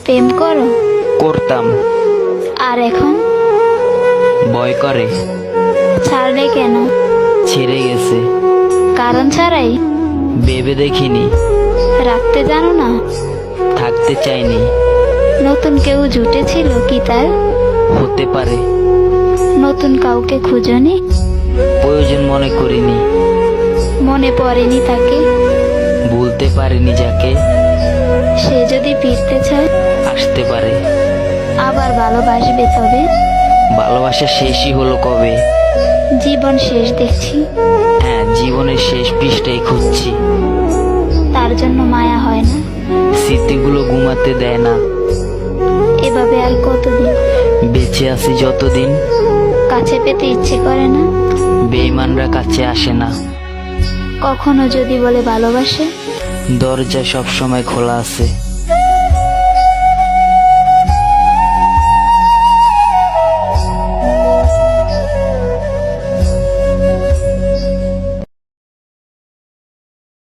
প্রেম করো? করতাম, আর এখন ভয় করে। ছাড়লে কেন? ছেড়ে গেছে, কারণ ছাড়াই? ভেবে দেখিনি, রাখতে জানো না? থাকতে চাইনি। নতুন কেউ জুটেছিল কি তার? হতে পারে, নতুন কাউকে খুঁজনি? প্রয়োজন মনে করিনি। মনে পড়েনি তাকে? ভুলতে পারিনি যাকে। সে যদি ফিরতে চায় আসতে পারে, আবার ভালোবাসবে, তবে ভালোবাসা শেষই হলো কবে। জীবন শেষ দেখছি, হ্যাঁ, জীবনের শেষ পৃষ্ঠায় খুঁজছি। তার জন্য মায়া হয় না? স্মৃতিগুলো ঘুমাতে দেয় না। এভাবে আর কতদিন? বেঁচে আছি যতদিন, কাছে পেতে ইচ্ছে করে না? বেঈমানরা কাছে আসে না। কখনো যদি বলে ভালোবাসে, দরজা সবসময় খোলা আছে।